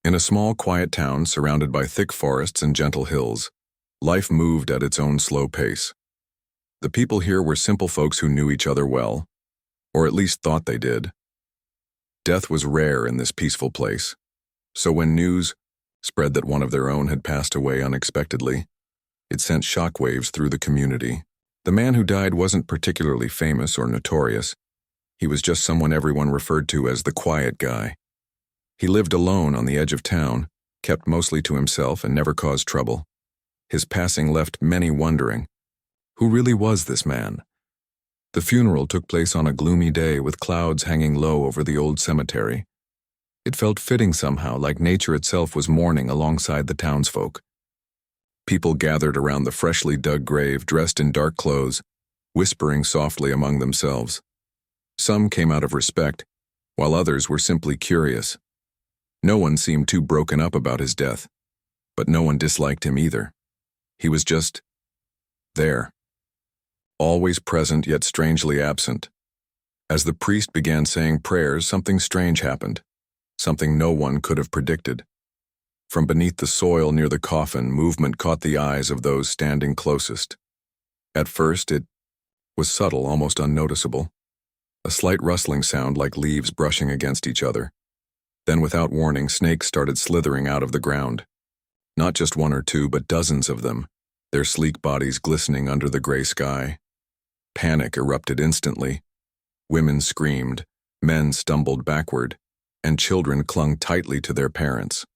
In a small, quiet town surrounded by thick forests and gentle hills, life moved at its own slow pace. The people here were simple folks who knew each other well, or at least thought they did. Death was rare in this peaceful place, so when news spread that one of their own had passed away unexpectedly, it sent shockwaves through the community. The man who died wasn't particularly famous or notorious. He was just someone everyone referred to as the quiet guy. He lived alone on the edge of town, kept mostly to himself and never caused trouble. His passing left many wondering, who really was this man? The funeral took place on a gloomy day with clouds hanging low over the old cemetery. It felt fitting somehow, like nature itself was mourning alongside the townsfolk. People gathered around the freshly dug grave, dressed in dark clothes, whispering softly among themselves. Some came out of respect, while others were simply curious. No one seemed too broken up about his death, but no one disliked him either. He was just there, always present yet strangely absent. As the priest began saying prayers, something strange happened, something no one could have predicted. From beneath the soil near the coffin, movement caught the eyes of those standing closest. At first, it was subtle, almost unnoticeable, a slight rustling sound like leaves brushing against each other. Then, without warning, snakes started slithering out of the ground. Not just one or two, but dozens of them, their sleek bodies glistening under the gray sky. Panic erupted instantly. Women screamed, men stumbled backward, and children clung tightly to their parents.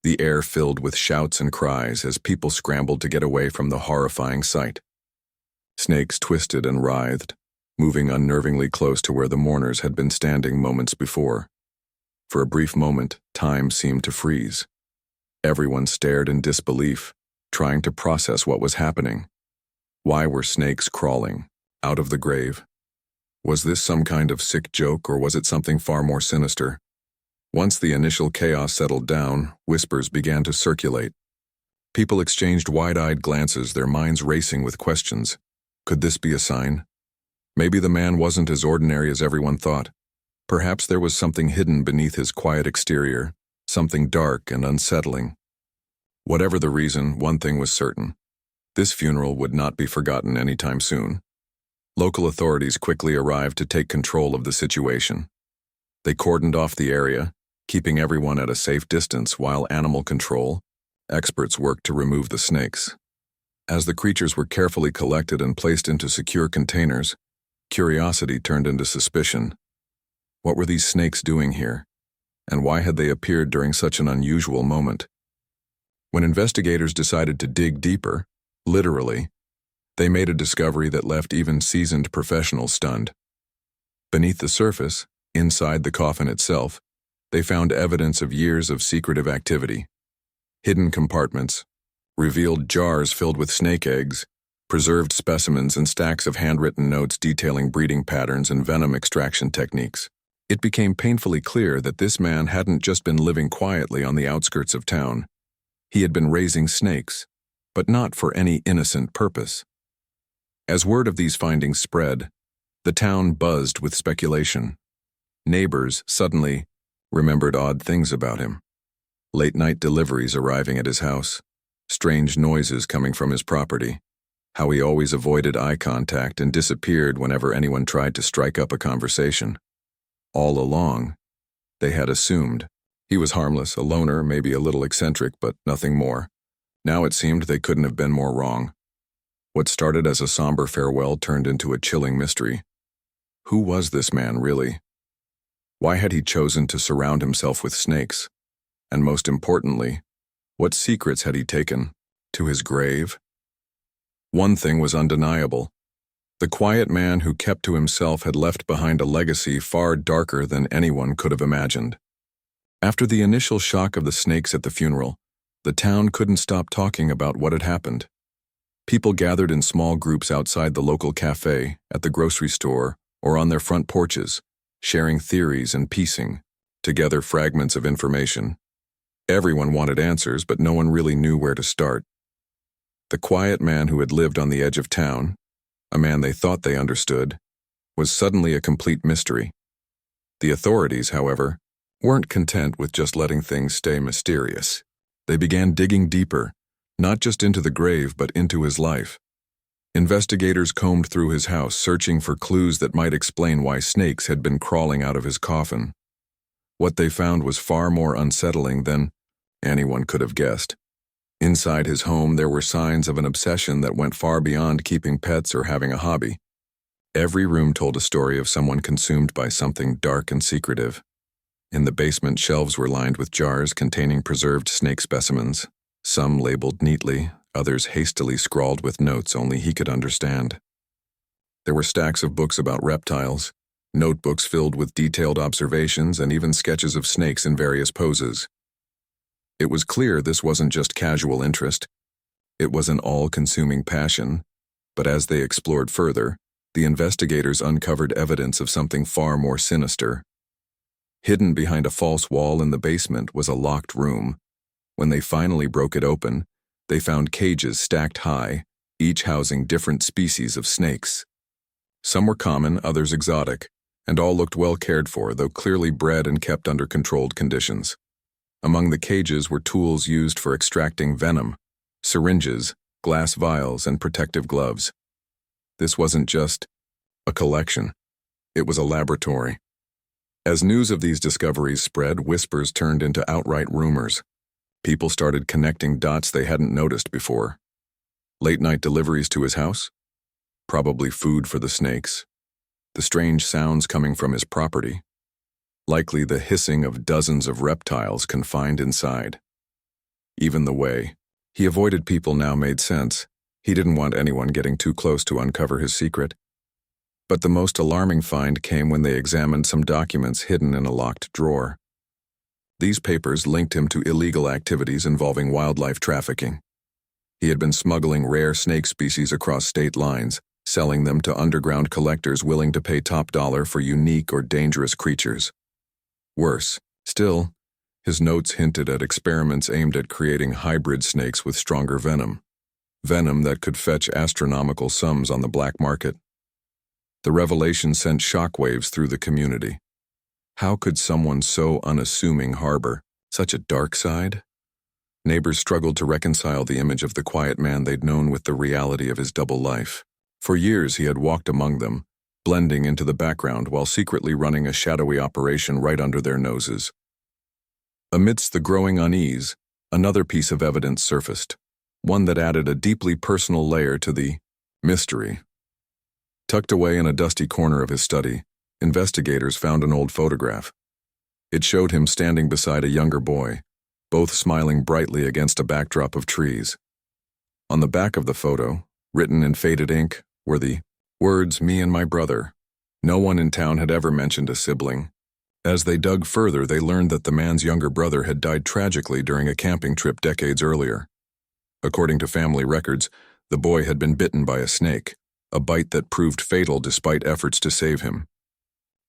The air filled with shouts and cries as people scrambled to get away from the horrifying sight. Snakes twisted and writhed, moving unnervingly close to where the mourners had been standing moments before. For a brief moment, time seemed to freeze. Everyone stared in disbelief, trying to process what was happening. Why were snakes crawling out of the grave? Was this some kind of sick joke, or was it something far more sinister? Once the initial chaos settled down, whispers began to circulate. People exchanged wide-eyed glances, their minds racing with questions. Could this be a sign? Maybe the man wasn't as ordinary as everyone thought. Perhaps there was something hidden beneath his quiet exterior, something dark and unsettling. Whatever the reason, one thing was certain. This funeral would not be forgotten anytime soon. Local authorities quickly arrived to take control of the situation. They cordoned off the area, keeping everyone at a safe distance while animal control experts worked to remove the snakes. As the creatures were carefully collected and placed into secure containers, curiosity turned into suspicion. What were these snakes doing here? And why had they appeared during such an unusual moment? When investigators decided to dig deeper, literally, they made a discovery that left even seasoned professionals stunned. Beneath the surface, inside the coffin itself, they found evidence of years of secretive activity. Hidden compartments revealed jars filled with snake eggs, preserved specimens, and stacks of handwritten notes detailing breeding patterns and venom extraction techniques. It became painfully clear that this man hadn't just been living quietly on the outskirts of town. He had been raising snakes, but not for any innocent purpose. As word of these findings spread, the town buzzed with speculation. Neighbors suddenly remembered odd things about him. Late-night deliveries arriving at his house, strange noises coming from his property, how he always avoided eye contact and disappeared whenever anyone tried to strike up a conversation. All along, they had assumed he was harmless, a loner, maybe a little eccentric, but nothing more. Now it seemed they couldn't have been more wrong. What started as a somber farewell turned into a chilling mystery. Who was this man, really? Why had he chosen to surround himself with snakes? And most importantly, what secrets had he taken to his grave? One thing was undeniable. The quiet man who kept to himself had left behind a legacy far darker than anyone could have imagined. After the initial shock of the snakes at the funeral, the town couldn't stop talking about what had happened. People gathered in small groups outside the local cafe, at the grocery store, or on their front porches, sharing theories and piecing together fragments of information. Everyone wanted answers, but no one really knew where to start. The quiet man who had lived on the edge of town, a man they thought they understood, was suddenly a complete mystery. The authorities, however, weren't content with just letting things stay mysterious. They began digging deeper, not just into the grave but into his life. Investigators combed through his house, searching for clues that might explain why snakes had been crawling out of his coffin. What they found was far more unsettling than anyone could have guessed. Inside his home, there were signs of an obsession that went far beyond keeping pets or having a hobby. Every room told a story of someone consumed by something dark and secretive. In the basement, shelves were lined with jars containing preserved snake specimens, some labeled neatly, others hastily scrawled with notes only he could understand. There were stacks of books about reptiles, notebooks filled with detailed observations, and even sketches of snakes in various poses. It was clear this wasn't just casual interest. It was an all-consuming passion, but as they explored further, the investigators uncovered evidence of something far more sinister. Hidden behind a false wall in the basement was a locked room. When they finally broke it open, they found cages stacked high, each housing different species of snakes. Some were common, others exotic, and all looked well cared for, though clearly bred and kept under controlled conditions. Among the cages were tools used for extracting venom, syringes, glass vials, and protective gloves. This wasn't just a collection. It was a laboratory. As news of these discoveries spread, whispers turned into outright rumors. People started connecting dots they hadn't noticed before. Late-night deliveries to his house? Probably food for the snakes. The strange sounds coming from his property. Likely the hissing of dozens of reptiles confined inside. Even the way he avoided people now made sense. He didn't want anyone getting too close to uncover his secret. But the most alarming find came when they examined some documents hidden in a locked drawer. These papers linked him to illegal activities involving wildlife trafficking. He had been smuggling rare snake species across state lines, selling them to underground collectors willing to pay top dollar for unique or dangerous creatures. Worse still, his notes hinted at experiments aimed at creating hybrid snakes with stronger venom. Venom that could fetch astronomical sums on the black market. The revelation sent shockwaves through the community. How could someone so unassuming harbor such a dark side? Neighbors struggled to reconcile the image of the quiet man they'd known with the reality of his double life. For years he had walked among them, blending into the background while secretly running a shadowy operation right under their noses. Amidst the growing unease, another piece of evidence surfaced, one that added a deeply personal layer to the mystery. Tucked away in a dusty corner of his study, investigators found an old photograph. It showed him standing beside a younger boy, both smiling brightly against a backdrop of trees. On the back of the photo, written in faded ink, were the words, "Me and my brother." No one in town had ever mentioned a sibling. As they dug further, they learned that the man's younger brother had died tragically during a camping trip decades earlier. According to family records, the boy had been bitten by a snake, a bite that proved fatal despite efforts to save him.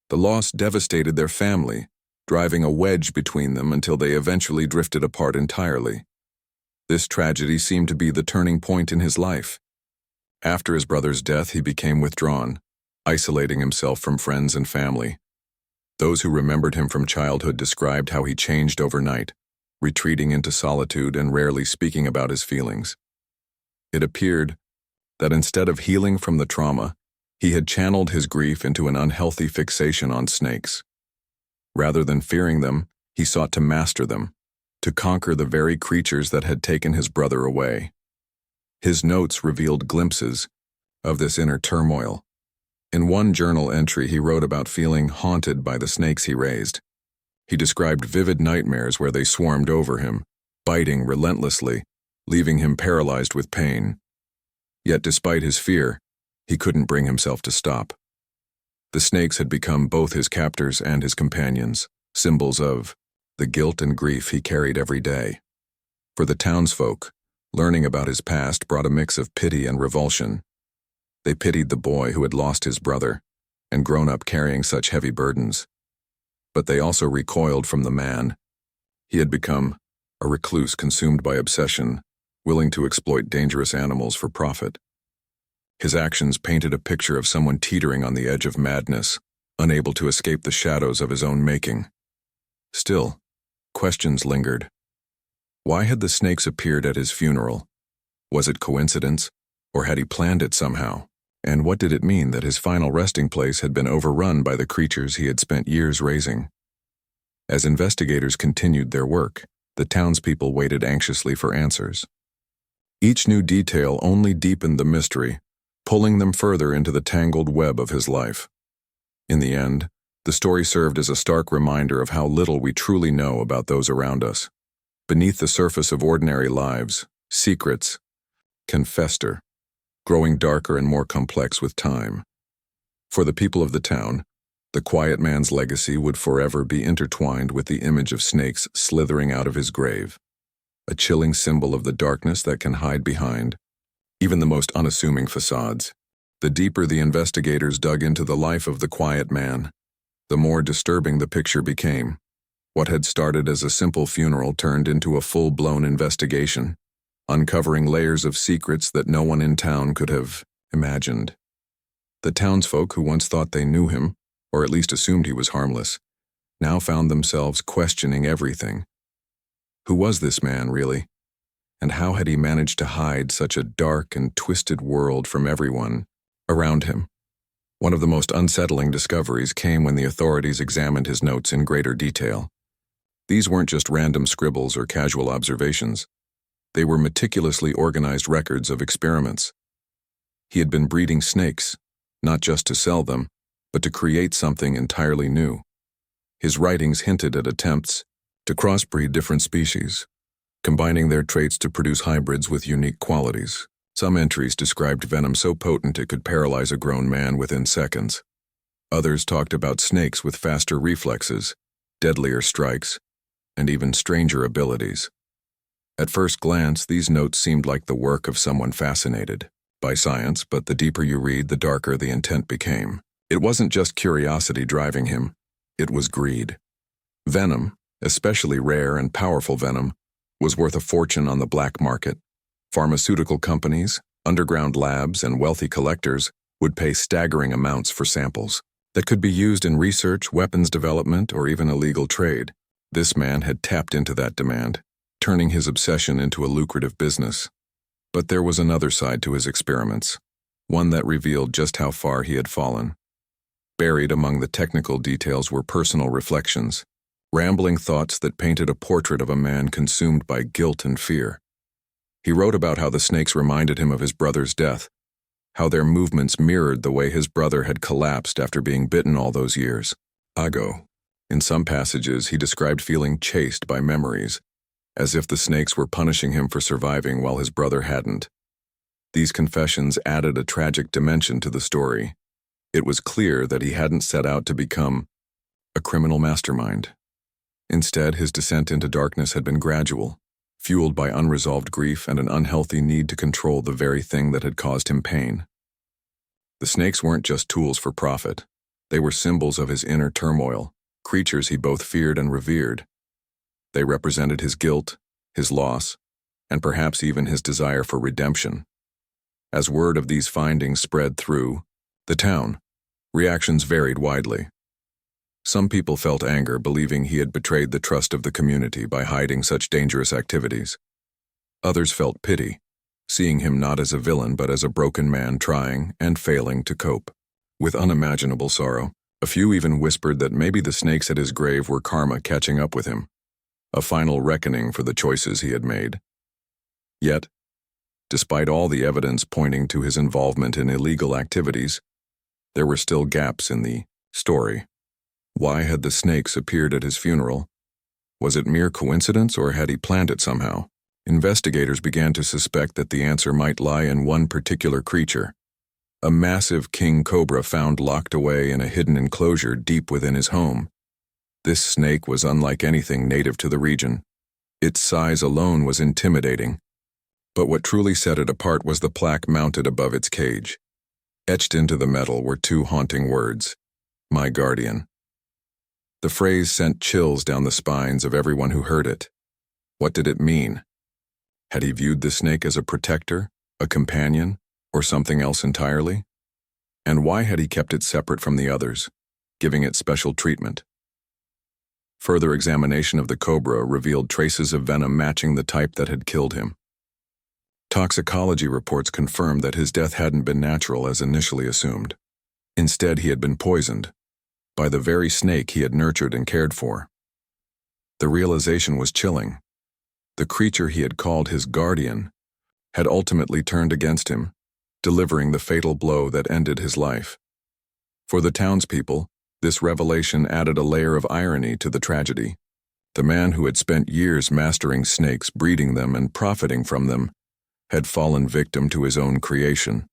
The loss devastated their family, driving a wedge between them until they eventually drifted apart entirely. This tragedy seemed to be the turning point in his life. After his brother's death, he became withdrawn, isolating himself from friends and family. Those who remembered him from childhood described how he changed overnight, retreating into solitude and rarely speaking about his feelings. It appeared that instead of healing from the trauma, he had channeled his grief into an unhealthy fixation on snakes. Rather than fearing them, he sought to master them, to conquer the very creatures that had taken his brother away. His notes revealed glimpses of this inner turmoil. In one journal entry, he wrote about feeling haunted by the snakes he raised. He described vivid nightmares where they swarmed over him, biting relentlessly, leaving him paralyzed with pain. Yet despite his fear, he couldn't bring himself to stop. The snakes had become both his captors and his companions, symbols of the guilt and grief he carried every day. For the townsfolk, learning about his past brought a mix of pity and revulsion. They pitied the boy who had lost his brother and grown up carrying such heavy burdens. But they also recoiled from the man. He had become a recluse consumed by obsession, willing to exploit dangerous animals for profit. His actions painted a picture of someone teetering on the edge of madness, unable to escape the shadows of his own making. Still, questions lingered. Why had the snakes appeared at his funeral? Was it coincidence, or had he planned it somehow? And what did it mean that his final resting place had been overrun by the creatures he had spent years raising? As investigators continued their work, the townspeople waited anxiously for answers. Each new detail only deepened the mystery, pulling them further into the tangled web of his life. In the end, the story served as a stark reminder of how little we truly know about those around us. Beneath the surface of ordinary lives, secrets can fester, growing darker and more complex with time. For the people of the town, the quiet man's legacy would forever be intertwined with the image of snakes slithering out of his grave, a chilling symbol of the darkness that can hide behind even the most unassuming facades. The deeper the investigators dug into the life of the quiet man, the more disturbing the picture became. What had started as a simple funeral turned into a full-blown investigation, uncovering layers of secrets that no one in town could have imagined. The townsfolk who once thought they knew him, or at least assumed he was harmless, now found themselves questioning everything. Who was this man, really? And how had he managed to hide such a dark and twisted world from everyone around him? One of the most unsettling discoveries came when the authorities examined his notes in greater detail. These weren't just random scribbles or casual observations. They were meticulously organized records of experiments. He had been breeding snakes, not just to sell them, but to create something entirely new. His writings hinted at attempts to crossbreed different species, combining their traits to produce hybrids with unique qualities. Some entries described venom so potent it could paralyze a grown man within seconds. Others talked about snakes with faster reflexes, deadlier strikes, and even stranger abilities. At first glance, these notes seemed like the work of someone fascinated by science, but the deeper you read, the darker the intent became. It wasn't just curiosity driving him, it was greed. Venom, especially rare and powerful venom, was worth a fortune on the black market. Pharmaceutical companies, underground labs, and wealthy collectors would pay staggering amounts for samples that could be used in research, weapons development, or even illegal trade. This man had tapped into that demand, turning his obsession into a lucrative business. But there was another side to his experiments, one that revealed just how far he had fallen. Buried among the technical details were personal reflections, rambling thoughts that painted a portrait of a man consumed by guilt and fear. He wrote about how the snakes reminded him of his brother's death, how their movements mirrored the way his brother had collapsed after being bitten all those years ago. In some passages, he described feeling chased by memories, as if the snakes were punishing him for surviving while his brother hadn't. These confessions added a tragic dimension to the story. It was clear that he hadn't set out to become a criminal mastermind. Instead, his descent into darkness had been gradual, fueled by unresolved grief and an unhealthy need to control the very thing that had caused him pain. The snakes weren't just tools for profit. They were symbols of his inner turmoil, creatures he both feared and revered. They represented his guilt, his loss, and perhaps even his desire for redemption. As word of these findings spread through the town, reactions varied widely. Some people felt anger, believing he had betrayed the trust of the community by hiding such dangerous activities. Others felt pity, seeing him not as a villain but as a broken man trying and failing to cope with unimaginable sorrow. A few even whispered that maybe the snakes at his grave were karma catching up with him, a final reckoning for the choices he had made. Yet, despite all the evidence pointing to his involvement in illegal activities, there were still gaps in the story. Why had the snakes appeared at his funeral? Was it mere coincidence, or had he planned it somehow? Investigators began to suspect that the answer might lie in one particular creature, a massive king cobra found locked away in a hidden enclosure deep within his home. This snake was unlike anything native to the region. Its size alone was intimidating. But what truly set it apart was the plaque mounted above its cage. Etched into the metal were two haunting words: "My guardian." The phrase sent chills down the spines of everyone who heard it. What did it mean? Had he viewed the snake as a protector, a companion, or something else entirely? And why had he kept it separate from the others, giving it special treatment? Further examination of the cobra revealed traces of venom matching the type that had killed him. Toxicology reports confirmed that his death hadn't been natural as initially assumed. Instead, he had been poisoned by the very snake he had nurtured and cared for. The realization was chilling. The creature he had called his guardian had ultimately turned against him, delivering the fatal blow that ended his life. For the townspeople, this revelation added a layer of irony to the tragedy. The man who had spent years mastering snakes, breeding them, and profiting from them had fallen victim to his own creation.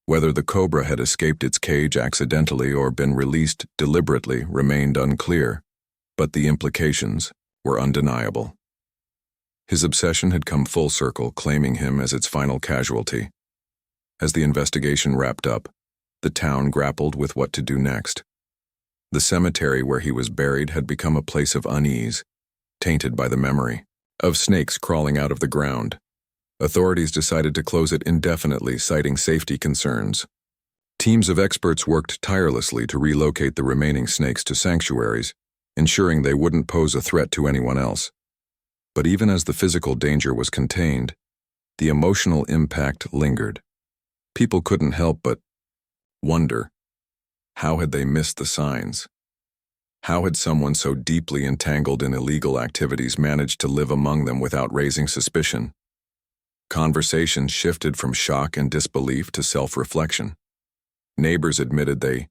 Whether the cobra had escaped its cage accidentally or been released deliberately remained unclear, but the implications were undeniable. His obsession had come full circle, claiming him as its final casualty. As the investigation wrapped up, the town grappled with what to do next. The cemetery where he was buried had become a place of unease, tainted by the memory of snakes crawling out of the ground. Authorities decided to close it indefinitely, citing safety concerns. Teams of experts worked tirelessly to relocate the remaining snakes to sanctuaries, ensuring they wouldn't pose a threat to anyone else. But even as the physical danger was contained, the emotional impact lingered. People couldn't help but wonder, how had they missed the signs? How had someone so deeply entangled in illegal activities managed to live among them without raising suspicion? Conversations shifted from shock and disbelief to self-reflection. Neighbors admitted they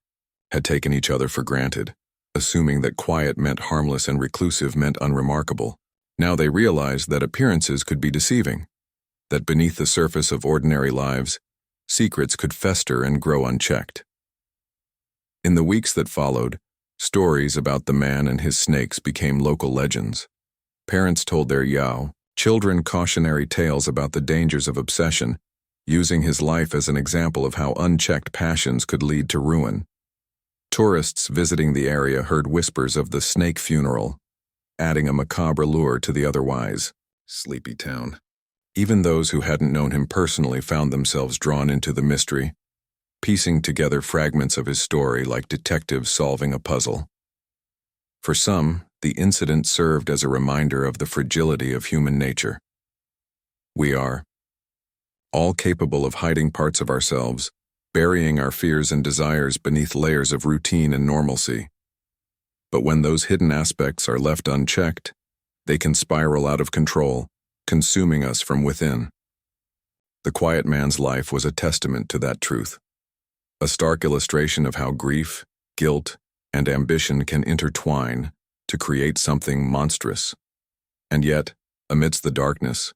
had taken each other for granted, assuming that quiet meant harmless and reclusive meant unremarkable. Now they realized that appearances could be deceiving, that beneath the surface of ordinary lives, secrets could fester and grow unchecked. In the weeks that followed, stories about the man and his snakes became local legends. Parents told their Yao children cautionary tales about the dangers of obsession, using his life as an example of how unchecked passions could lead to ruin. Tourists visiting the area heard whispers of the snake funeral, adding a macabre lure to the otherwise sleepy town. Even those who hadn't known him personally found themselves drawn into the mystery, piecing together fragments of his story like detectives solving a puzzle. For some, the incident served as a reminder of the fragility of human nature. We are all capable of hiding parts of ourselves, burying our fears and desires beneath layers of routine and normalcy. But when those hidden aspects are left unchecked, they can spiral out of control, consuming us from within. The quiet man's life was a testament to that truth, a stark illustration of how grief, guilt, and ambition can intertwine to create something monstrous. And yet, amidst the darkness,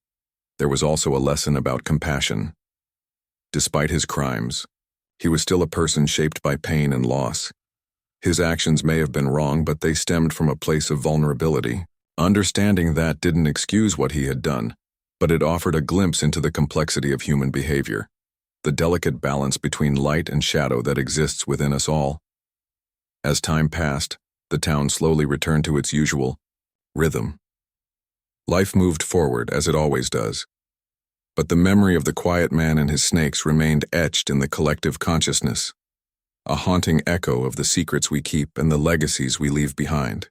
there was also a lesson about compassion. Despite his crimes, he was still a person shaped by pain and loss. His actions may have been wrong, but they stemmed from a place of vulnerability. Understanding that didn't excuse what he had done, but it offered a glimpse into the complexity of human behavior, the delicate balance between light and shadow that exists within us all. As time passed, the town slowly returned to its usual rhythm. Life moved forward, as it always does. But the memory of the quiet man and his snakes remained etched in the collective consciousness, a haunting echo of the secrets we keep and the legacies we leave behind.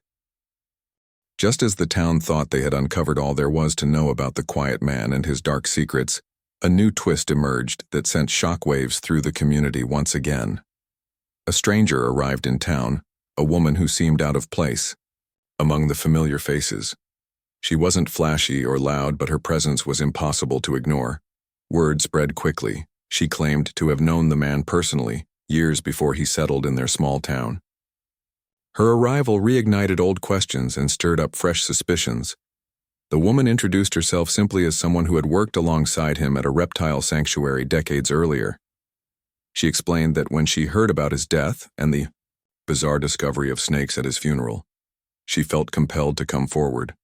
Just as the town thought they had uncovered all there was to know about the quiet man and his dark secrets, a new twist emerged that sent shockwaves through the community once again. A stranger arrived in town, a woman who seemed out of place among the familiar faces. She wasn't flashy or loud, but her presence was impossible to ignore. Word spread quickly. She claimed to have known the man personally, years before he settled in their small town. Her arrival reignited old questions and stirred up fresh suspicions. The woman introduced herself simply as someone who had worked alongside him at a reptile sanctuary decades earlier. She explained that when she heard about his death and the bizarre discovery of snakes at his funeral, she felt compelled to come forward.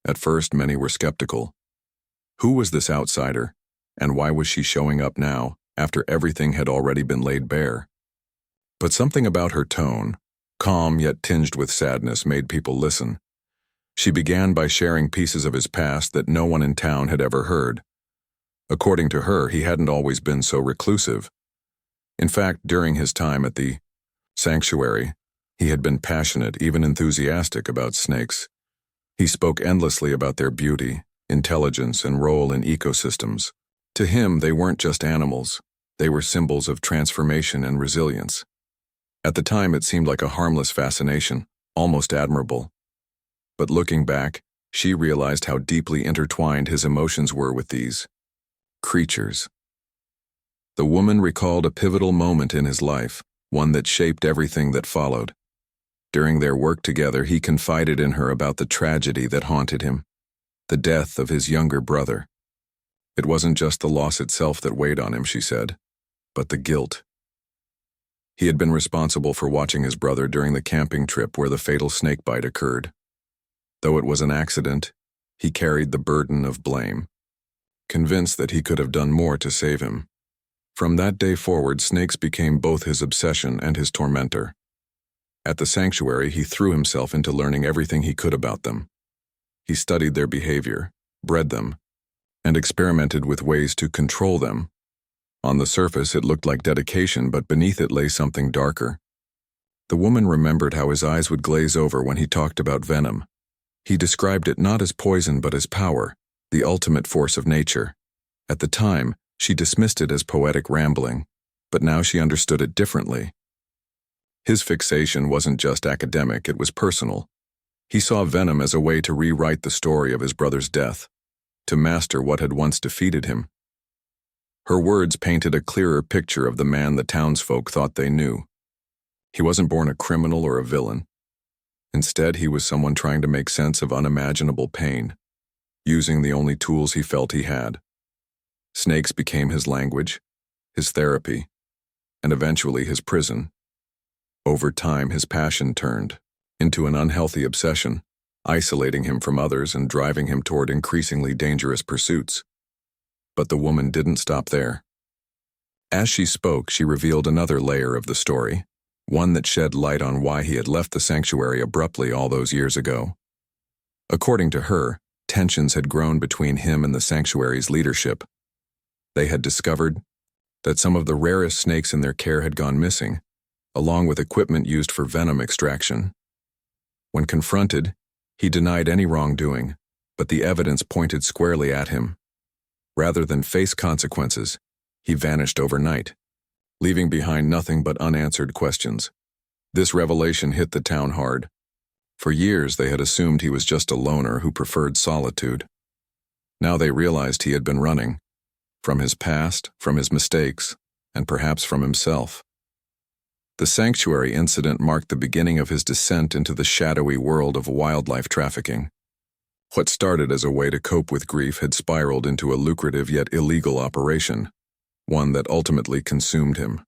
At first, many were skeptical. Who was this outsider, and why was she showing up now, after everything had already been laid bare? But something about her tone, calm yet tinged with sadness, made people listen. She began by sharing pieces of his past that no one in town had ever heard. According to her, he hadn't always been so reclusive. In fact, during his time at the sanctuary, He had been passionate, even enthusiastic about snakes. He spoke endlessly about their beauty, intelligence, and role in ecosystems. To him, they weren't just animals. They were symbols of transformation and resilience. At the time, it seemed like a harmless fascination, almost admirable. But looking back, she realized how deeply intertwined his emotions were with these creatures. The woman recalled a pivotal moment in his life, one that shaped everything that followed. During their work together, he confided in her about the tragedy that haunted him, the death of his younger brother. It wasn't just the loss itself that weighed on him, she said, but the guilt. He had been responsible for watching his brother during the camping trip where the fatal snakebite occurred. Though it was an accident, he carried the burden of blame, convinced that he could have done more to save him. From that day forward, snakes became both his obsession and his tormentor. At the sanctuary, he threw himself into learning everything he could about them. He studied their behavior, bred them, and experimented with ways to control them. On the surface, it looked like dedication, but beneath it lay something darker. The woman remembered how his eyes would glaze over when he talked about venom. He described it not as poison but as power, the ultimate force of nature. At the time, she dismissed it as poetic rambling, but now she understood it differently. His fixation wasn't just academic, it was personal. He saw venom as a way to rewrite the story of his brother's death, to master what had once defeated him. Her words painted a clearer picture of the man the townsfolk thought they knew. He wasn't born a criminal or a villain. Instead, he was someone trying to make sense of unimaginable pain, using the only tools he felt he had. Snakes became his language, his therapy, and eventually his prison. Over time, his passion turned into an unhealthy obsession, isolating him from others and driving him toward increasingly dangerous pursuits. But the woman didn't stop there. As she spoke, she revealed another layer of the story, one that shed light on why he had left the sanctuary abruptly all those years ago. According to her, tensions had grown between him and the sanctuary's leadership. They had discovered that some of the rarest snakes in their care had gone missing, along with equipment used for venom extraction. When confronted, he denied any wrongdoing, but the evidence pointed squarely at him. Rather than face consequences, he vanished overnight, leaving behind nothing but unanswered questions. This revelation hit the town hard. For years, they had assumed he was just a loner who preferred solitude. Now they realized he had been running, from his past, from his mistakes, and perhaps from himself. The sanctuary incident marked the beginning of his descent into the shadowy world of wildlife trafficking. What started as a way to cope with grief had spiraled into a lucrative yet illegal operation, one that ultimately consumed him.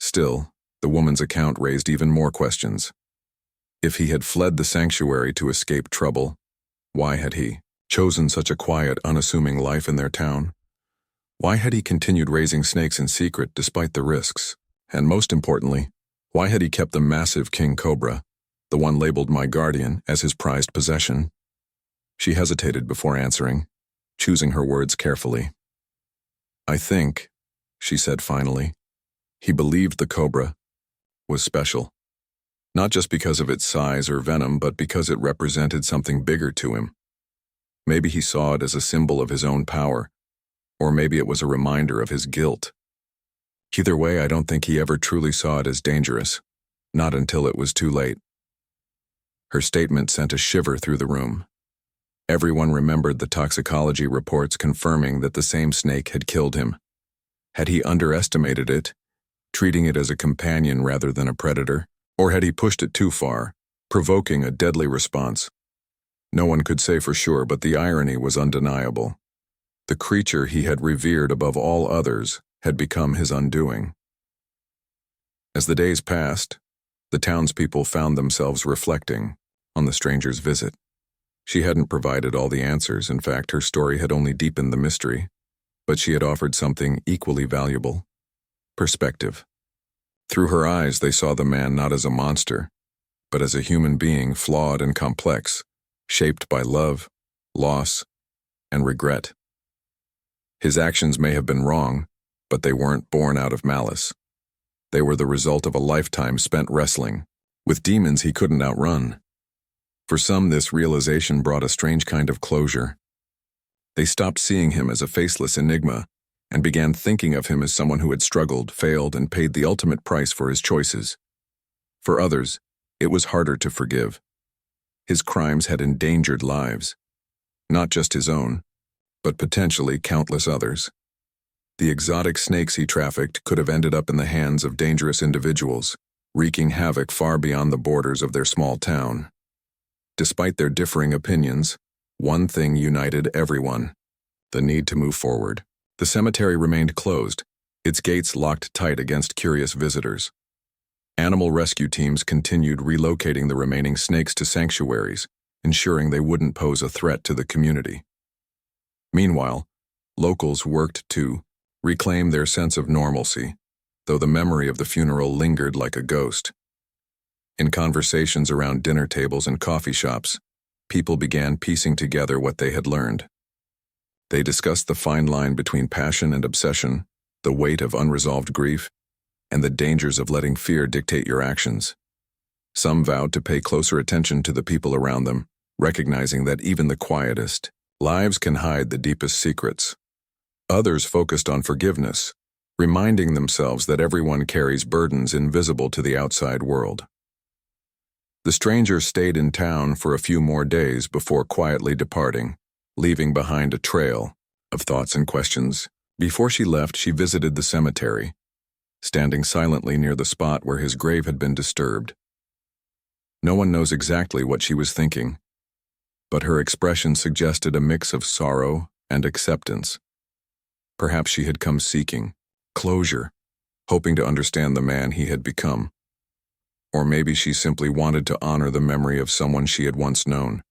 Still, the woman's account raised even more questions. If he had fled the sanctuary to escape trouble, why had he chosen such a quiet, unassuming life in their town? Why had he continued raising snakes in secret despite the risks? And most importantly, why had he kept the massive king cobra, the one labeled My Guardian, as his prized possession? She hesitated before answering, choosing her words carefully. I think, she said finally, he believed the cobra was special. Not just because of its size or venom, but because it represented something bigger to him. Maybe he saw it as a symbol of his own power, or maybe it was a reminder of his guilt. Either way, I don't think he ever truly saw it as dangerous, not until it was too late. Her statement sent a shiver through the room. Everyone remembered the toxicology reports confirming that the same snake had killed him. Had he underestimated it, treating it as a companion rather than a predator? Or had he pushed it too far, provoking a deadly response? No one could say for sure, but the irony was undeniable. The creature he had revered above all others had become his undoing. As the days passed, the townspeople found themselves reflecting on the stranger's visit. She hadn't provided all the answers. In fact, her story had only deepened the mystery, but she had offered something equally valuable: perspective. Through her eyes, they saw the man not as a monster, but as a human being flawed and complex, shaped by love, loss, and regret. His actions may have been wrong, but they weren't born out of malice. They were the result of a lifetime spent wrestling With demons he couldn't outrun. For some, this realization brought a strange kind of closure. They stopped seeing him as a faceless enigma and began thinking of him as someone who had struggled, failed, and paid the ultimate price for his choices. For others, it was harder to forgive. His crimes had endangered lives, not just his own, but potentially countless others. The exotic snakes he trafficked could have ended up in the hands of dangerous individuals, wreaking havoc far beyond the borders of their small town. Despite their differing opinions, one thing united everyone: the need to move forward. The cemetery remained closed, its gates locked tight against curious visitors. Animal rescue teams continued relocating the remaining snakes to sanctuaries, ensuring they wouldn't pose a threat to the community. Meanwhile, locals worked to reclaim their sense of normalcy, though the memory of the funeral lingered like a ghost. In conversations around dinner tables and coffee shops, people began piecing together what they had learned. They discussed the fine line between passion and obsession, the weight of unresolved grief, and the dangers of letting fear dictate your actions. Some vowed to pay closer attention to the people around them, recognizing that even the quietest lives can hide the deepest secrets. Others focused on forgiveness, reminding themselves that everyone carries burdens invisible to the outside world. The stranger stayed in town for a few more days before quietly departing, leaving behind a trail of thoughts and questions. Before she left, she visited the cemetery, standing silently near the spot where his grave had been disturbed. No one knows exactly what she was thinking, but her expression suggested a mix of sorrow and acceptance. Perhaps she had come seeking closure, hoping to understand the man he had become. Or maybe she simply wanted to honor the memory of someone she had once known,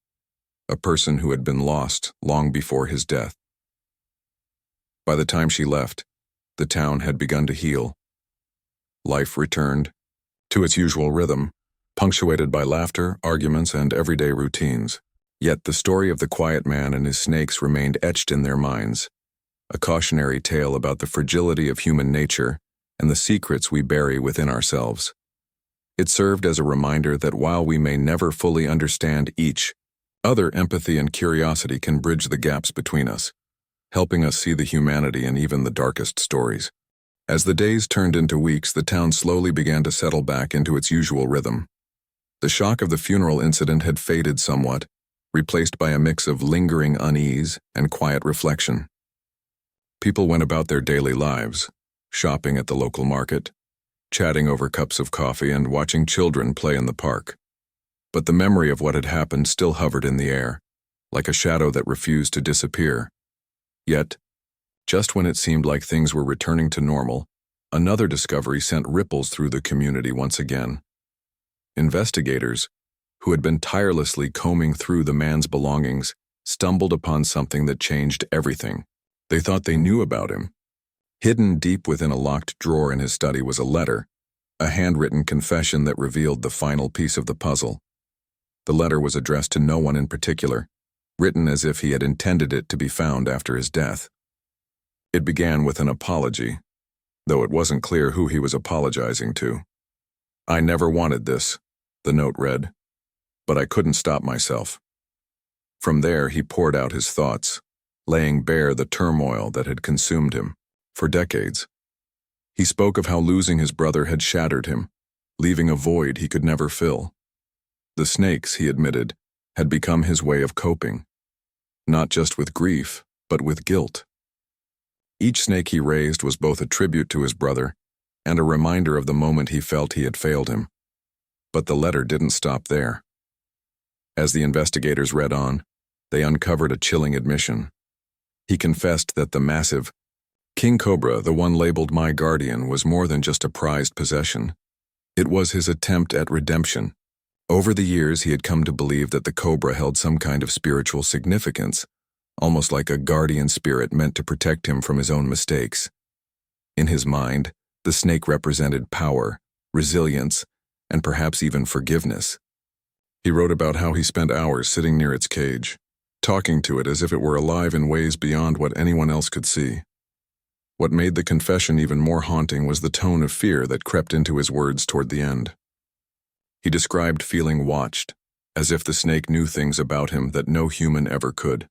a person who had been lost long before his death. By the time she left, the town had begun to heal. Life returned to its usual rhythm, punctuated by laughter, arguments, and everyday routines. Yet the story of the quiet man and his snakes remained etched in their minds, a cautionary tale about the fragility of human nature and the secrets we bury within ourselves. It served as a reminder that while we may never fully understand each other, empathy and curiosity can bridge the gaps between us, helping us see the humanity in even the darkest stories. As the days turned into weeks, the town slowly began to settle back into its usual rhythm. The shock of the funeral incident had faded somewhat, replaced by a mix of lingering unease and quiet reflection. People went about their daily lives, shopping at the local market, chatting over cups of coffee, and watching children play in the park. But the memory of what had happened still hovered in the air, like a shadow that refused to disappear. Yet, just when it seemed like things were returning to normal, another discovery sent ripples through the community once again. Investigators, who had been tirelessly combing through the man's belongings, stumbled upon something that changed everything. They thought they knew about him. Hidden deep within a locked drawer in his study was a letter, a handwritten confession that revealed the final piece of the puzzle. The letter was addressed to no one in particular, written as if he had intended it to be found after his death. It began with an apology, though it wasn't clear who he was apologizing to. "I never wanted this," the note read, "but I couldn't stop myself." From there, he poured out his thoughts, laying bare the turmoil that had consumed him for decades. He spoke of how losing his brother had shattered him, leaving a void he could never fill. The snakes, he admitted, had become his way of coping, not just with grief, but with guilt. Each snake he raised was both a tribute to his brother and a reminder of the moment he felt he had failed him. But the letter didn't stop there. As the investigators read on, they uncovered a chilling admission. He confessed that the massive King Cobra, the one labeled My Guardian, was more than just a prized possession. It was his attempt at redemption. Over the years, he had come to believe that the cobra held some kind of spiritual significance, almost like a guardian spirit meant to protect him from his own mistakes. In his mind, the snake represented power, resilience, and perhaps even forgiveness. He wrote about how he spent hours sitting near its cage, talking to it as if it were alive in ways beyond what anyone else could see. What made the confession even more haunting was the tone of fear that crept into his words toward the end. He described feeling watched, as if the snake knew things about him that no human ever could.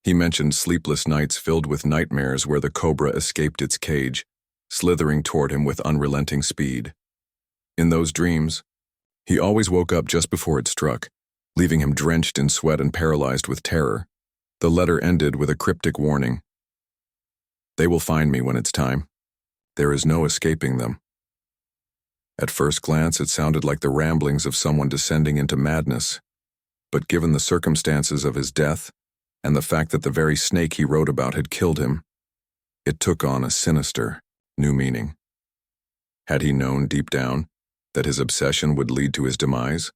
He mentioned sleepless nights filled with nightmares where the cobra escaped its cage, slithering toward him with unrelenting speed. In those dreams, he always woke up just before it struck, leaving him drenched in sweat and paralyzed with terror. The letter ended with a cryptic warning. "They will find me when it's time. There is no escaping them." At first glance, it sounded like the ramblings of someone descending into madness, but given the circumstances of his death and the fact that the very snake he wrote about had killed him, it took on a sinister, new meaning. Had he known deep down that his obsession would lead to his demise?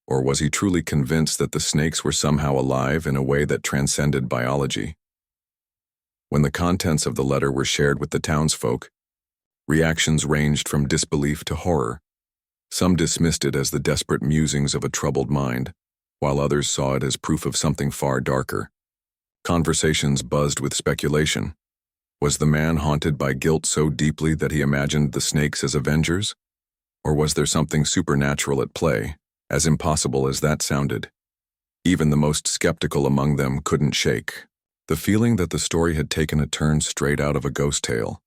Or was he truly convinced that the snakes were somehow alive in a way that transcended biology? When the contents of the letter were shared with the townsfolk, reactions ranged from disbelief to horror. Some dismissed it as the desperate musings of a troubled mind, while others saw it as proof of something far darker. Conversations buzzed with speculation. Was the man haunted by guilt so deeply that he imagined the snakes as avengers? Or was there something supernatural at play, as impossible as that sounded? Even the most skeptical among them couldn't shake the feeling that the story had taken a turn straight out of a ghost tale.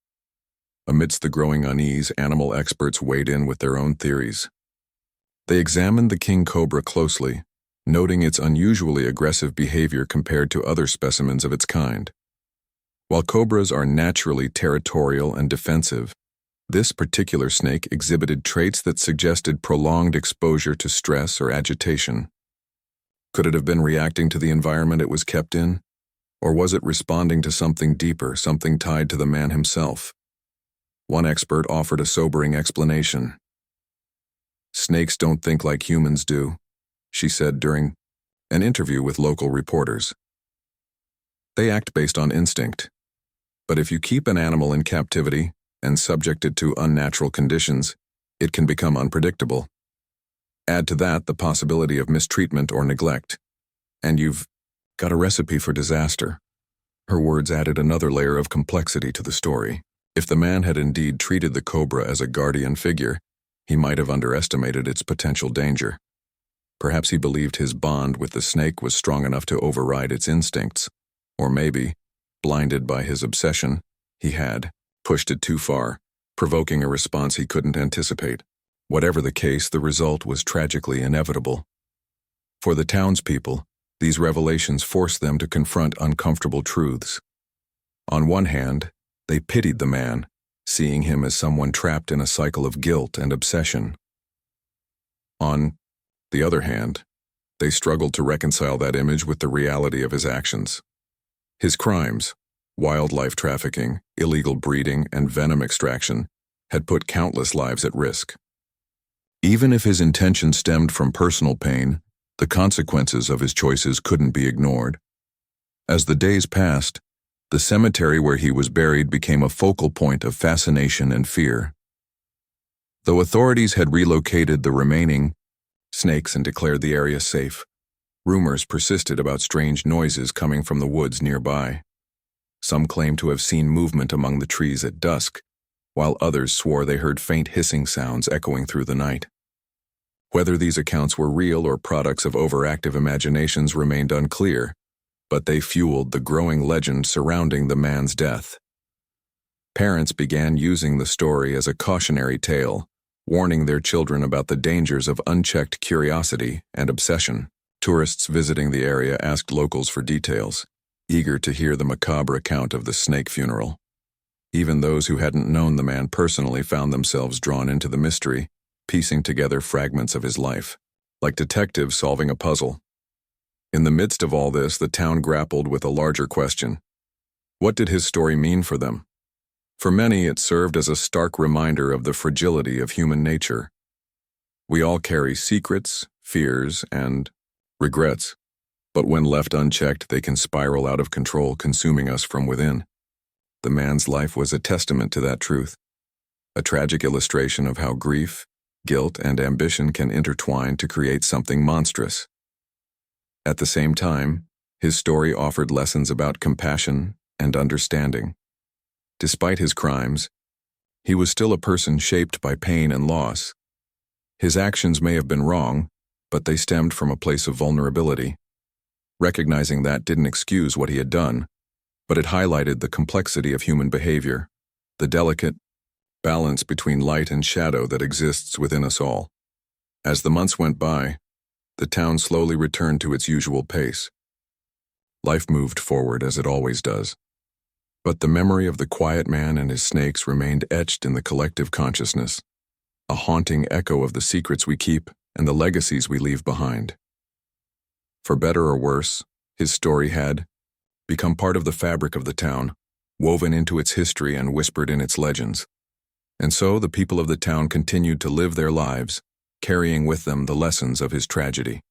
Amidst the growing unease, animal experts weighed in with their own theories. They examined the king cobra closely, noting its unusually aggressive behavior compared to other specimens of its kind. While cobras are naturally territorial and defensive, this particular snake exhibited traits that suggested prolonged exposure to stress or agitation. Could it have been reacting to the environment it was kept in? Or was it responding to something deeper, something tied to the man himself? One expert offered a sobering explanation. "Snakes don't think like humans do," she said during an interview with local reporters. "They act based on instinct. But if you keep an animal in captivity and subject it to unnatural conditions, it can become unpredictable. Add to that the possibility of mistreatment or neglect, and you've got a recipe for disaster." Her words added another layer of complexity to the story. If the man had indeed treated the cobra as a guardian figure, he might have underestimated its potential danger. Perhaps he believed his bond with the snake was strong enough to override its instincts, or maybe, blinded by his obsession, he had pushed it too far, provoking a response he couldn't anticipate. Whatever the case, the result was tragically inevitable. For the townspeople, these revelations forced them to confront uncomfortable truths. On one hand, they pitied the man, seeing him as someone trapped in a cycle of guilt and obsession. On the other hand, they struggled to reconcile that image with the reality of his actions. His crimes, wildlife trafficking, illegal breeding, and venom extraction, had put countless lives at risk. Even if his intention stemmed from personal pain, the consequences of his choices couldn't be ignored. As the days passed, the cemetery where he was buried became a focal point of fascination and fear. Though authorities had relocated the remaining snakes and declared the area safe, rumors persisted about strange noises coming from the woods nearby. Some claimed to have seen movement among the trees at dusk, while others swore they heard faint hissing sounds echoing through the night. Whether these accounts were real or products of overactive imaginations remained unclear, but they fueled the growing legend surrounding the man's death. Parents began using the story as a cautionary tale, warning their children about the dangers of unchecked curiosity and obsession. Tourists visiting the area asked locals for details, eager to hear the macabre account of the snake funeral. Even those who hadn't known the man personally found themselves drawn into the mystery, piecing together fragments of his life, like detectives solving a puzzle. In the midst of all this, the town grappled with a larger question. What did his story mean for them? For many, it served as a stark reminder of the fragility of human nature. We all carry secrets, fears, and regrets, but when left unchecked, they can spiral out of control, consuming us from within. The man's life was a testament to that truth, a tragic illustration of how grief, guilt, and ambition can intertwine to create something monstrous. At the same time, his story offered lessons about compassion and understanding. Despite his crimes, he was still a person shaped by pain and loss. His actions may have been wrong, but they stemmed from a place of vulnerability. Recognizing that didn't excuse what he had done, but it highlighted the complexity of human behavior, the delicate balance between light and shadow that exists within us all. As the months went by, the town slowly returned to its usual pace. Life moved forward as it always does. But the memory of the quiet man and his snakes remained etched in the collective consciousness, a haunting echo of the secrets we keep and the legacies we leave behind. For better or worse, his story had become part of the fabric of the town, woven into its history and whispered in its legends. And so the people of the town continued to live their lives, carrying with them the lessons of his tragedy.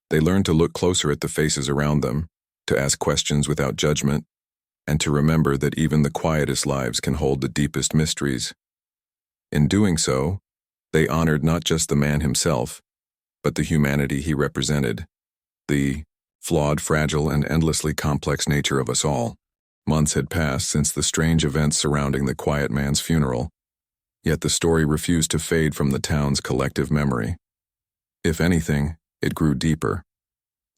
They learned to look closer at the faces around them, to ask questions without judgment, and to remember that even the quietest lives can hold the deepest mysteries. In doing so, they honored not just the man himself, but the humanity he represented, the flawed, fragile, and endlessly complex nature of us all. Months had passed since the strange events surrounding the quiet man's funeral, yet the story refused to fade from the town's collective memory. If anything, it grew deeper,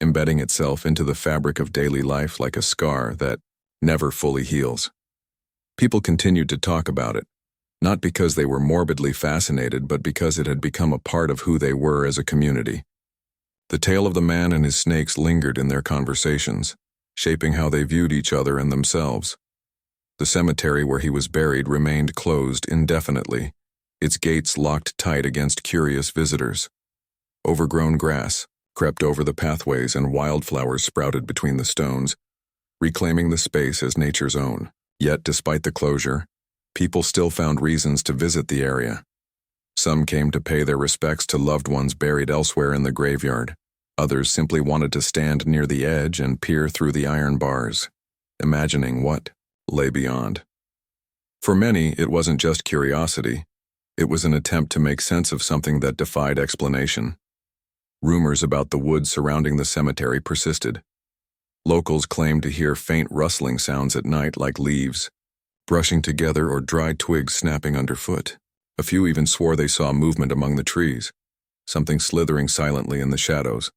embedding itself into the fabric of daily life like a scar that never fully heals. People continued to talk about it, not because they were morbidly fascinated, but because it had become a part of who they were as a community. The tale of the man and his snakes lingered in their conversations, shaping how they viewed each other and themselves. The cemetery where he was buried remained closed indefinitely, its gates locked tight against curious visitors. Overgrown grass crept over the pathways and wildflowers sprouted between the stones, reclaiming the space as nature's own. Yet, despite the closure, people still found reasons to visit the area. Some came to pay their respects to loved ones buried elsewhere in the graveyard. Others simply wanted to stand near the edge and peer through the iron bars, imagining what lay beyond. For many, it wasn't just curiosity. It was an attempt to make sense of something that defied explanation. Rumors about the woods surrounding the cemetery persisted. Locals claimed to hear faint rustling sounds at night, like leaves brushing together or dry twigs snapping underfoot. A few even swore they saw movement among the trees, something slithering silently in the shadows.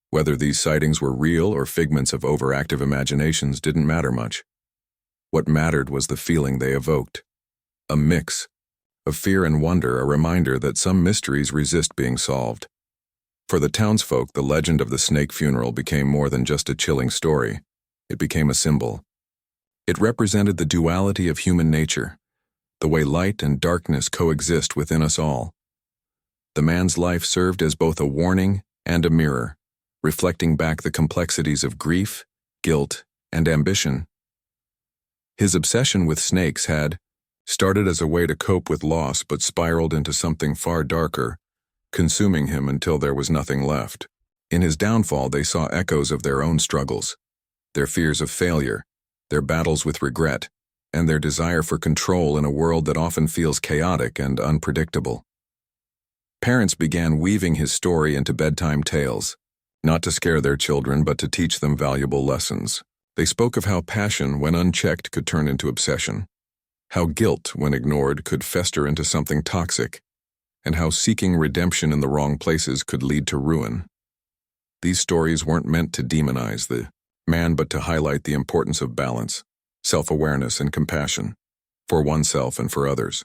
Whether these sightings were real or figments of overactive imaginations didn't matter much. What mattered was the feeling they evoked. A mix of fear and wonder, a reminder that some mysteries resist being solved. For the townsfolk, the legend of the snake funeral became more than just a chilling story. It became a symbol. It represented the duality of human nature, the way light and darkness coexist within us all. The man's life served as both a warning and a mirror, reflecting back the complexities of grief, guilt, and ambition. His obsession with snakes had started as a way to cope with loss but spiraled into something far darker, consuming him until there was nothing left. In his downfall, they saw echoes of their own struggles, their fears of failure, their battles with regret, and their desire for control in a world that often feels chaotic and unpredictable. Parents began weaving his story into bedtime tales, not to scare their children but to teach them valuable lessons. They spoke of how passion, when unchecked, could turn into obsession, how guilt, when ignored, could fester into something toxic, and how seeking redemption in the wrong places could lead to ruin. These stories weren't meant to demonize the man but to highlight the importance of balance, self-awareness, and compassion, for oneself and for others.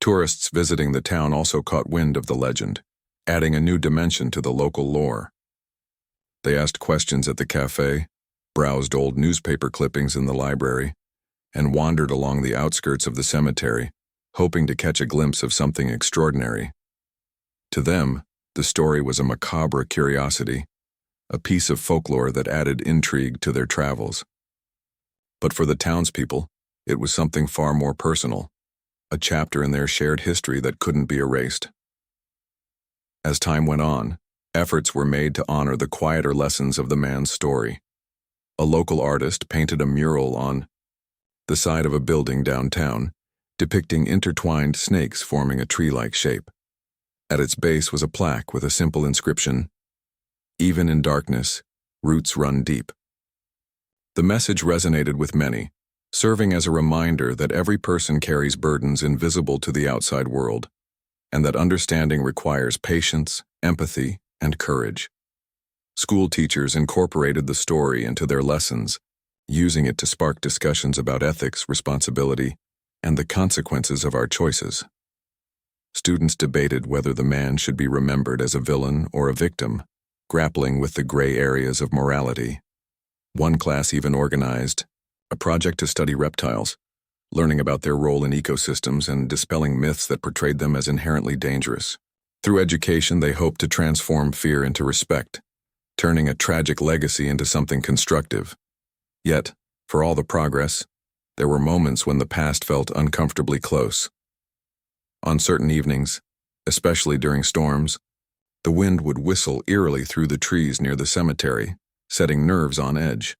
Tourists visiting the town also caught wind of the legend, adding a new dimension to the local lore. They asked questions at the cafe, browsed old newspaper clippings in the library, and wandered along the outskirts of the cemetery, hoping to catch a glimpse of something extraordinary. To them, the story was a macabre curiosity, a piece of folklore that added intrigue to their travels. But for the townspeople, it was something far more personal, a chapter in their shared history that couldn't be erased. As time went on, efforts were made to honor the quieter lessons of the man's story. A local artist painted a mural on the side of a building downtown, depicting intertwined snakes forming a tree-like shape. At its base was a plaque with a simple inscription, "Even in darkness, roots run deep." The message resonated with many, serving as a reminder that every person carries burdens invisible to the outside world. and that understanding requires patience, empathy, and courage. School teachers incorporated the story into their lessons, using it to spark discussions about ethics, responsibility, and the consequences of our choices. Students debated whether the man should be remembered as a villain or a victim, grappling with the gray areas of morality. One class even organized a project to study reptiles, learning about their role in ecosystems and dispelling myths that portrayed them as inherently dangerous. Through education, they hoped to transform fear into respect, turning a tragic legacy into something constructive. Yet, for all the progress, there were moments when the past felt uncomfortably close. On certain evenings, especially during storms, the wind would whistle eerily through the trees near the cemetery, setting nerves on edge.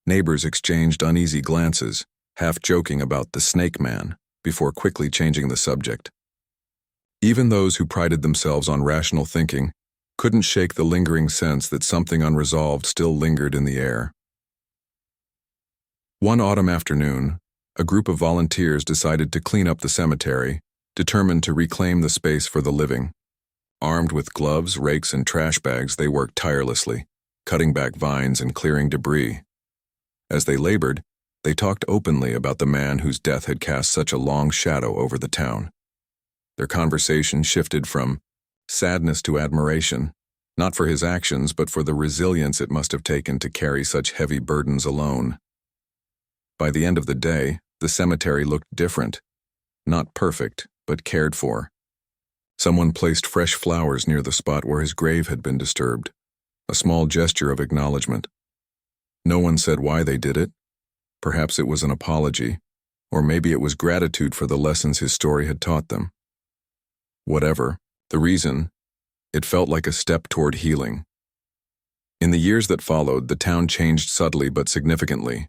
Neighbors exchanged uneasy glances, half joking about the snake man, before quickly changing the subject. Even those who prided themselves on rational thinking couldn't shake the lingering sense that something unresolved still lingered in the air. One autumn afternoon, a group of volunteers decided to clean up the cemetery, determined to reclaim the space for the living. Armed with gloves, rakes, and trash bags, they worked tirelessly, cutting back vines and clearing debris. As they labored, they talked openly about the man whose death had cast such a long shadow over the town. Their conversation shifted from sadness to admiration, not for his actions but for the resilience it must have taken to carry such heavy burdens alone. By the end of the day, the cemetery looked different. Not perfect, but cared for. Someone placed fresh flowers near the spot where his grave had been disturbed, a small gesture of acknowledgement. No one said why they did it. Perhaps it was an apology, or maybe it was gratitude for the lessons his story had taught them. Whatever the reason, it felt like a step toward healing. In the years that followed, the town changed subtly but significantly.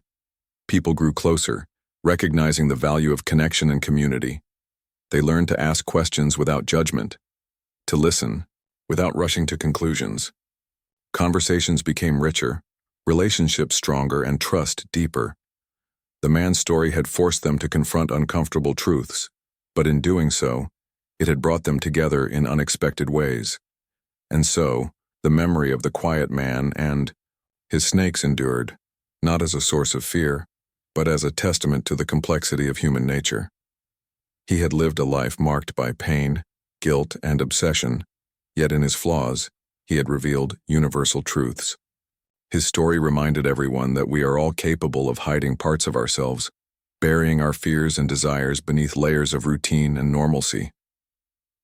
People grew closer, recognizing the value of connection and community. They learned to ask questions without judgment, to listen without rushing to conclusions. Conversations became richer, relationships stronger, and trust deeper. The man's story had forced them to confront uncomfortable truths, but in doing so, it had brought them together in unexpected ways. And so, the memory of the quiet man and his snakes endured, not as a source of fear, but as a testament to the complexity of human nature. He had lived a life marked by pain, guilt, and obsession, yet in his flaws, he had revealed universal truths. His story reminded everyone that we are all capable of hiding parts of ourselves, burying our fears and desires beneath layers of routine and normalcy.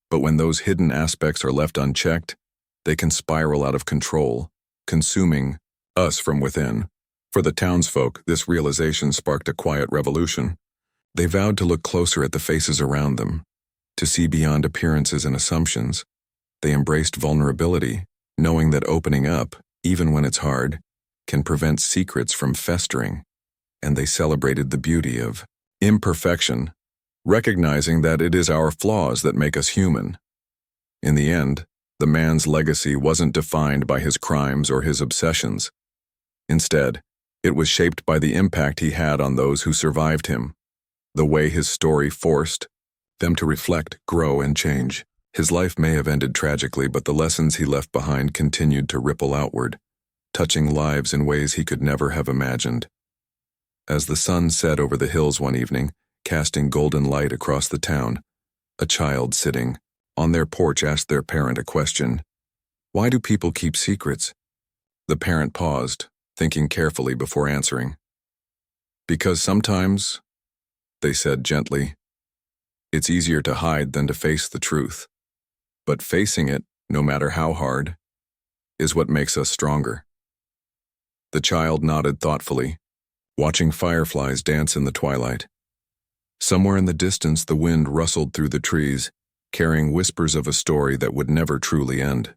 But when those hidden aspects are left unchecked, they can spiral out of control, consuming us from within. For the townsfolk, this realization sparked a quiet revolution. They vowed to look closer at the faces around them, to see beyond appearances and assumptions. They embraced vulnerability, knowing that opening up, even when it's hard, can prevent secrets from festering. And they celebrated the beauty of imperfection, recognizing that it is our flaws that make us human. In the end, the man's legacy wasn't defined by his crimes or his obsessions. Instead, it was shaped by the impact he had on those who survived him, the way his story forced them to reflect, grow, and change. His life may have ended tragically, but the lessons he left behind continued to ripple outward, touching lives in ways he could never have imagined. As the sun set over the hills one evening, casting golden light across the town, a child sitting on their porch asked their parent a question. "Why do people keep secrets?" The parent paused, thinking carefully before answering. "Because sometimes," they said gently, "it's easier to hide than to face the truth. But facing it, no matter how hard, is what makes us stronger." The child nodded thoughtfully, watching fireflies dance in the twilight. Somewhere in the distance, the wind rustled through the trees, carrying whispers of a story that would never truly end.